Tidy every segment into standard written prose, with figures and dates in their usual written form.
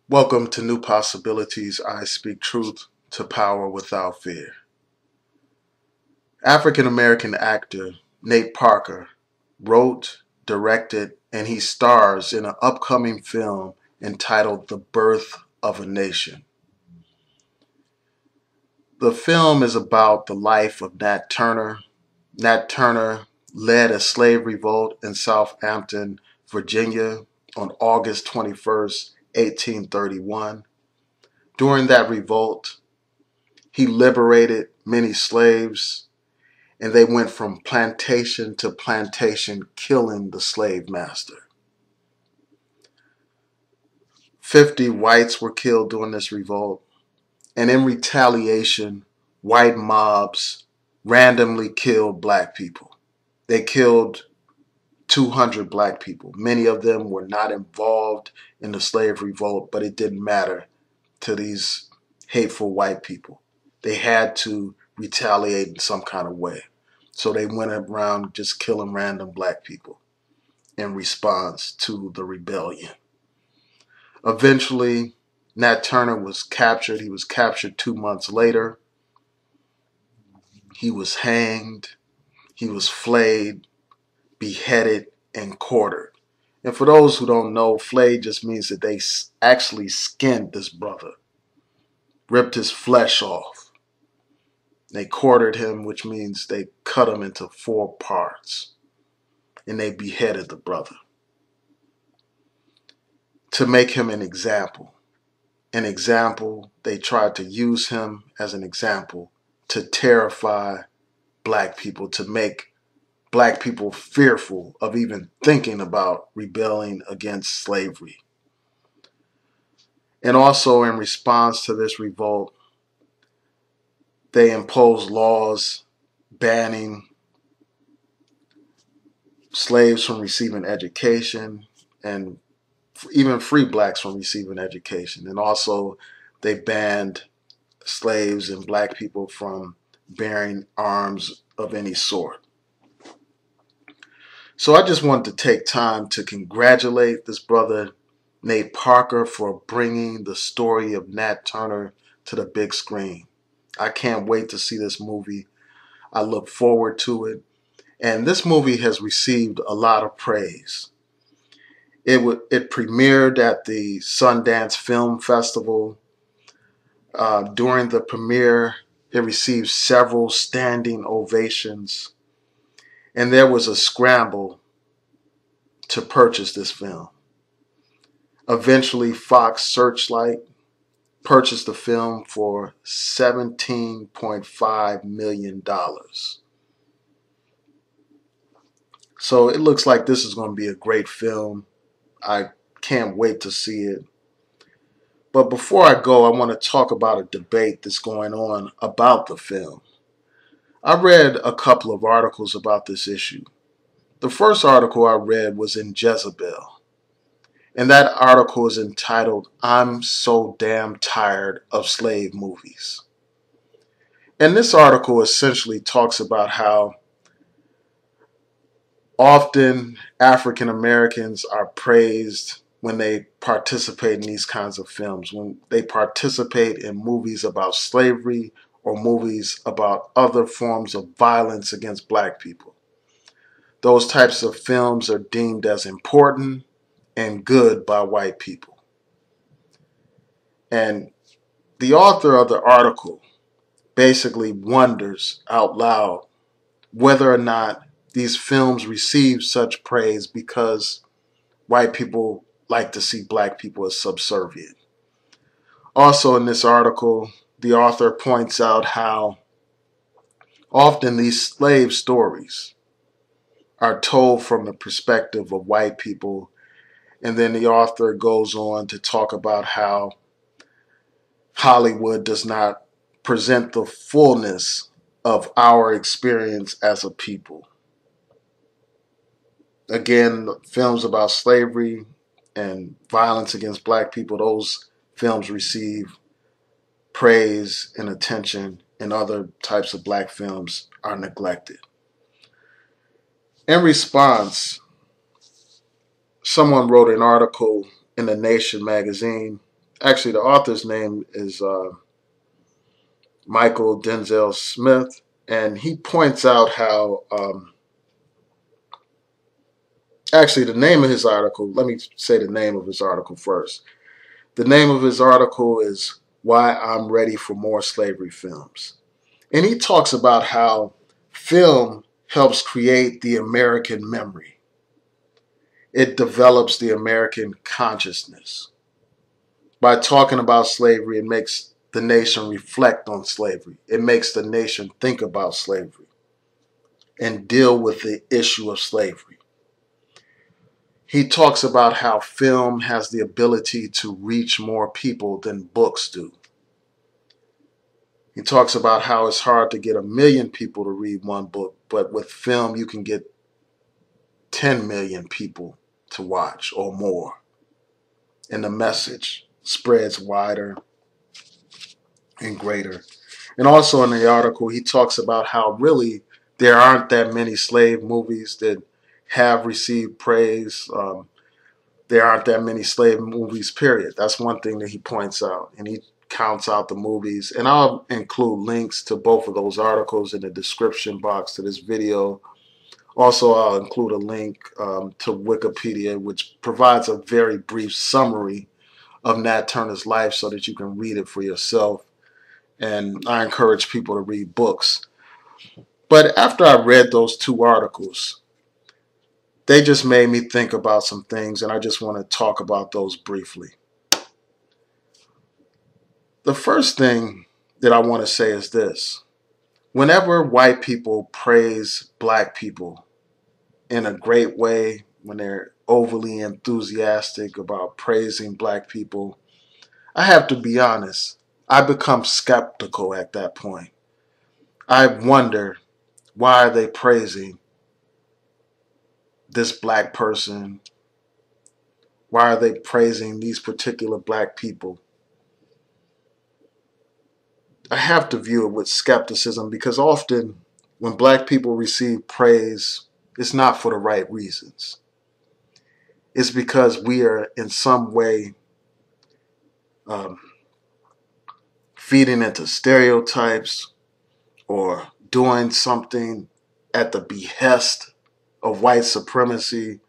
Welcome to New Possibilities. I speak truth to power without fear. African American actor Nate Parker wrote, directed, and he stars in an upcoming film entitled The Birth of a Nation. The film is about the life of Nat Turner. Nat Turner led a slave revolt in Southampton, Virginia on August 21st, 1831. During that revolt, he liberated many slaves, and they went from plantation to plantation, killing the slave master. 50 whites were killed during this revolt, and in retaliation, white mobs randomly killed black people. They killed 200 black people. Many of them were not involved in the slave revolt, but it didn't matter to these hateful white people. They had to retaliate in some kind of way. So they went around just killing random black people in response to the rebellion. Eventually, Nat Turner was captured. He was captured 2 months later. He was hanged. He was flayed, beheaded, and quartered. And for those who don't know, flayed just means that they actually skinned this brother, ripped his flesh off. They quartered him, which means they cut him into 4 parts, and they beheaded the brother to make him an example. An example, they tried to use him as an example to terrify black people, to make black people fearful of even thinking about rebelling against slavery. And also in response to this revolt, they imposed laws banning slaves from receiving education and even free blacks from receiving education. And also they banned slaves and black people from bearing arms of any sort. So I just wanted to take time to congratulate this brother Nate Parker for bringing the story of Nat Turner to the big screen. I can't wait to see this movie. I look forward to it. And this movie has received a lot of praise. It premiered at the Sundance Film Festival. During the premiere, it received several standing ovations. And there was a scramble to purchase this film. Eventually, Fox Searchlight purchased the film for $17.5 million. So it looks like this is going to be a great film. I can't wait to see it. But before I go, I want to talk about a debate that's going on about the film. I read a couple of articles about this issue. The first article I read was in Jezebel. And that article is entitled, "I'm So Damn Tired of Slave Movies." And this article essentially talks about how often African Americans are praised when they participate in these kinds of films, when they participate in movies about slavery or movies about other forms of violence against black people. Those types of films are deemed as important and good by white people. And the author of the article basically wonders out loud whether or not these films receive such praise because white people like to see black people as subservient. Also in this article, the author points out how often these slave stories are told from the perspective of white people. And then the author goes on to talk about how Hollywood does not present the fullness of our experience as a people. Again, films about slavery and violence against black people, those films receive praise and attention, and other types of black films are neglected. In response, someone wrote an article in The Nation magazine Actually, the author's name is Michael Denzel Smith, and he points out how, actually, the name of his article, let me say the name of his article first. The name of his article is Why I'm Ready for More Slavery Films. And he talks about how film helps create the American memory. It develops the American consciousness. By talking about slavery, it makes the nation reflect on slavery. It makes the nation think about slavery and deal with the issue of slavery. He talks about how film has the ability to reach more people than books do. He talks about how it's hard to get 1 million people to read one book, but with film you can get 10 million people to watch or more. And the message spreads wider and greater. And also in the article, he talks about how really there aren't that many slave movies that have received praise. There aren't that many slave movies, period. That's one thing that he points out. And he counts out the movies. And I'll include links to both of those articles in the description box to this video. Also, I'll include a link to Wikipedia, which provides a very brief summary of Nat Turner's life so that you can read it for yourself. And I encourage people to read books. But after I read those two articles, they just made me think about some things, and I just want to talk about those briefly. The first thing that I want to say is this. Whenever white people praise black people in a great way, when they're overly enthusiastic about praising black people, I have to be honest, I become skeptical at that point. I wonder, why are they praising this black person? Why are they praising these particular black people? I have to view it with skepticism because often when black people receive praise, it's not for the right reasons. It's because we are in some way um, feeding into stereotypes or doing something at the behest of white supremacy.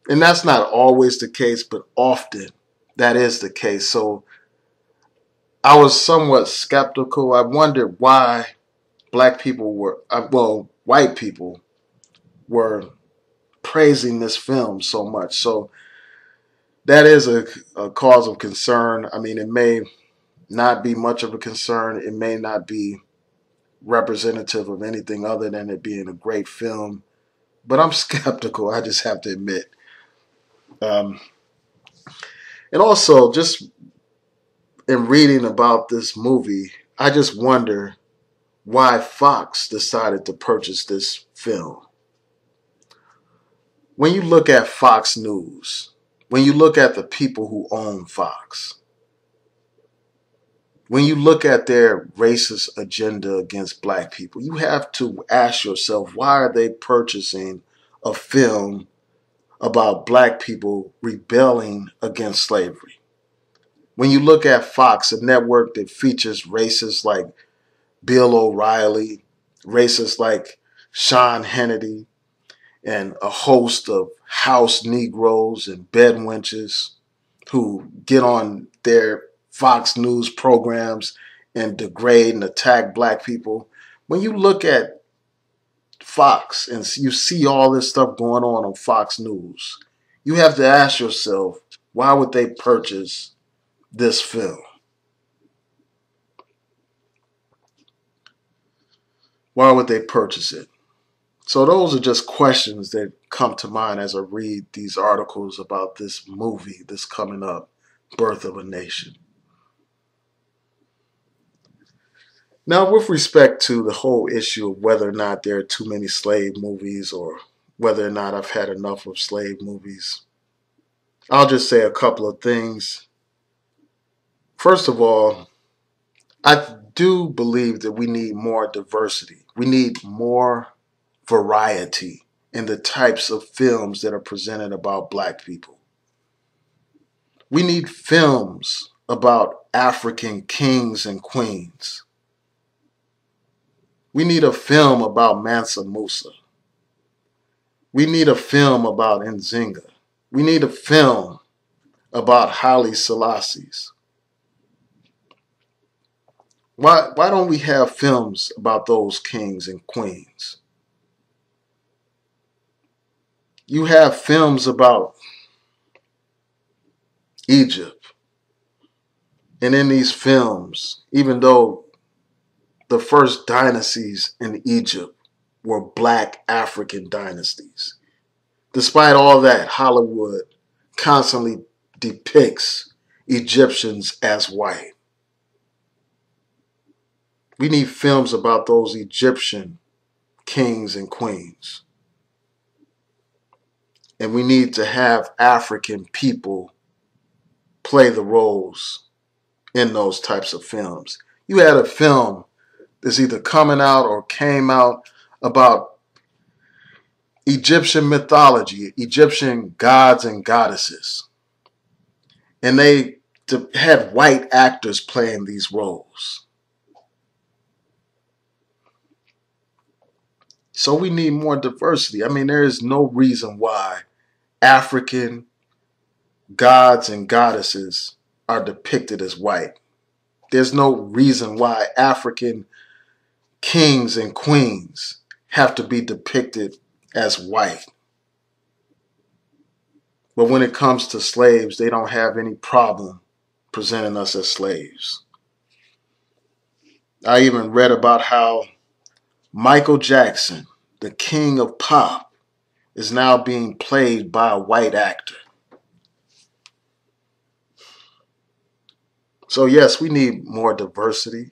And that's not always the case, but often that is the case. So I was somewhat skeptical. I wondered why black people were, white people were praising this film so much. So that is a cause of concern. I mean, it may not be much of a concern. It may not be representative of anything other than it being a great film. But I'm skeptical, I just have to admit. Um, and also, just in reading about this movie, I just wonder why Fox decided to purchase this film. When you look at Fox News, when you look at the people who own Fox, when you look at their racist agenda against black people, you have to ask yourself, why are they purchasing a film about black people rebelling against slavery? When you look at Fox, a network that features racists like Bill O'Reilly, racists like Sean Hannity, and a host of house Negroes and bedwenches who get on their Fox News programs and degrade and attack black people. When you look at Fox and you see all this stuff going on Fox News, you have to ask yourself, why would they purchase this film? Why would they purchase it? So those are just questions that come to mind as I read these articles about this movie that's coming up, Birth of a Nation. Now, with respect to the whole issue of whether or not there are too many slave movies or whether or not I've had enough of slave movies, I'll just say a couple of things. First of all, I do believe that we need more diversity. We need more variety in the types of films that are presented about black people. We need films about African kings and queens. We need a film about Mansa Musa. We need a film about Nzinga. We need a film about Haile Selassie. Why don't we have films about those kings and queens? You have films about Egypt. And in these films, even though the first dynasties in Egypt were black African dynasties, despite all that, Hollywood constantly depicts Egyptians as white. We need films about those Egyptian kings and queens. And we need to have African people play the roles in those types of films. You had a film that's either coming out or came out about Egyptian mythology, Egyptian gods and goddesses. And they had white actors playing these roles. So we need more diversity. I mean, there is no reason why African gods and goddesses are depicted as white. There's no reason why African kings and queens have to be depicted as white. But when it comes to slaves, they don't have any problem presenting us as slaves. I even read about how Michael Jackson, the king of pop, is now being played by a white actor. So yes, we need more diversity.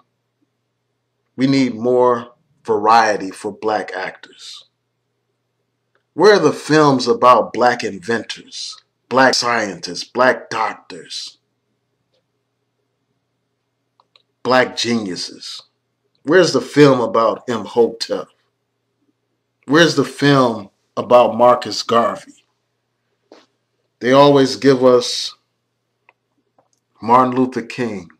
We need more variety for black actors. Where are the films about black inventors, black scientists, black doctors, black geniuses? Where's the film about Imhotep? Where's the film about Marcus Garvey? They always give us Martin Luther King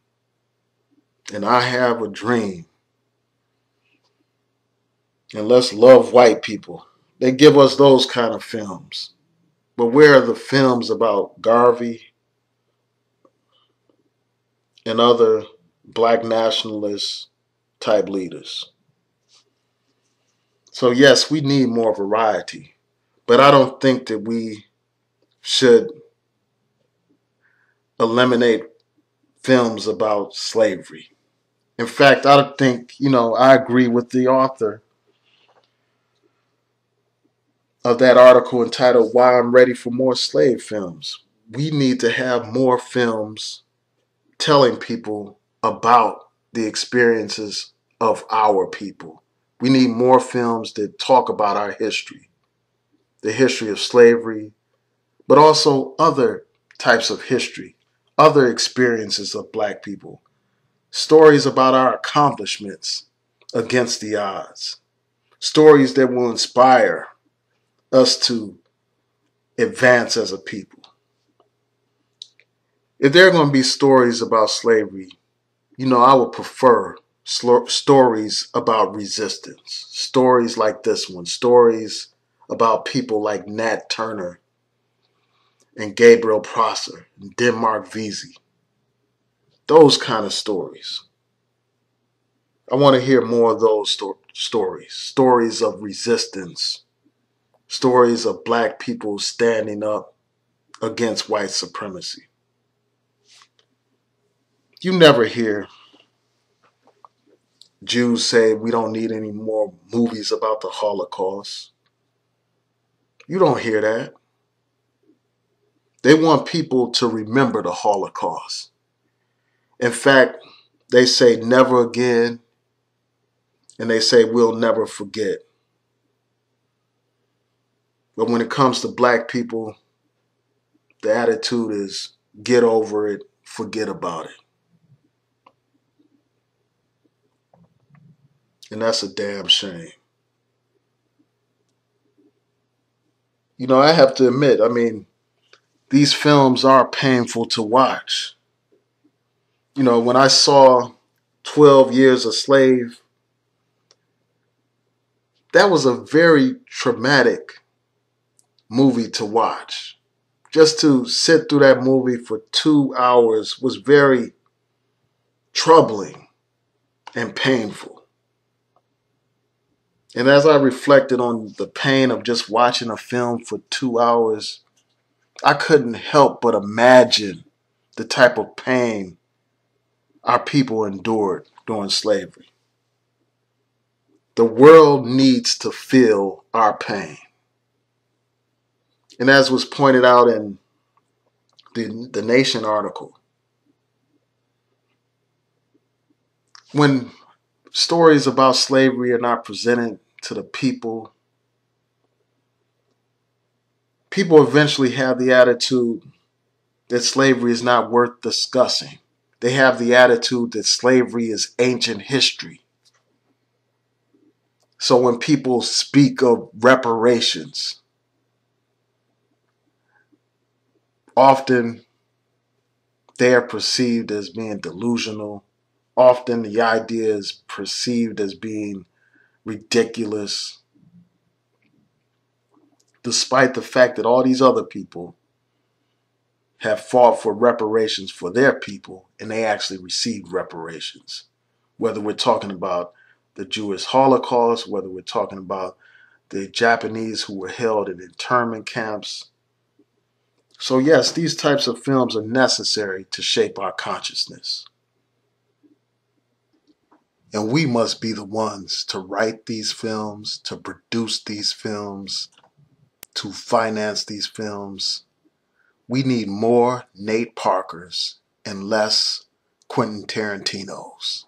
and I Have a Dream and Let's Love White People. They give us those kind of films. But where are the films about Garvey and other black nationalist type leaders? So yes, we need more variety. But I don't think that we should eliminate films about slavery. In fact, I think, I agree with the author of that article entitled Why I'm Ready for More Slave Films. We need to have more films telling people about the experiences of our people. We need more films that talk about our history, the history of slavery, but also other types of history, other experiences of black people, stories about our accomplishments against the odds, stories that will inspire us to advance as a people. If there are going to be stories about slavery, I would prefer stories about resistance, stories like this one, stories about people like Nat Turner and Gabriel Prosser and Denmark Vesey. Those kind of stories. I want to hear more of those stories, stories of resistance, stories of black people standing up against white supremacy. You never hear Jews say we don't need any more movies about the Holocaust. You don't hear that. They want people to remember the Holocaust. In fact, they say never again, and they say we'll never forget. But when it comes to black people, the attitude is get over it, forget about it. And that's a damn shame. I have to admit, these films are painful to watch. You know, when I saw 12 Years a Slave, that was a very traumatic movie to watch. Just to sit through that movie for 2 hours was very troubling and painful. And as I reflected on the pain of just watching a film for 2 hours, I couldn't help but imagine the type of pain our people endured during slavery. The world needs to feel our pain. And as was pointed out in the Nation article, when stories about slavery are not presented to the people, people eventually have the attitude that slavery is not worth discussing. They have the attitude that slavery is ancient history. So when people speak of reparations, often they are perceived as being delusional. Often the idea is perceived as being ridiculous, despite the fact that all these other people have fought for reparations for their people and they actually received reparations. Whether we're talking about the Jewish Holocaust, whether we're talking about the Japanese who were held in internment camps. So yes, these types of films are necessary to shape our consciousness. And we must be the ones to write these films, to produce these films, to finance these films. We need more Nate Parkers and less Quentin Tarantinos.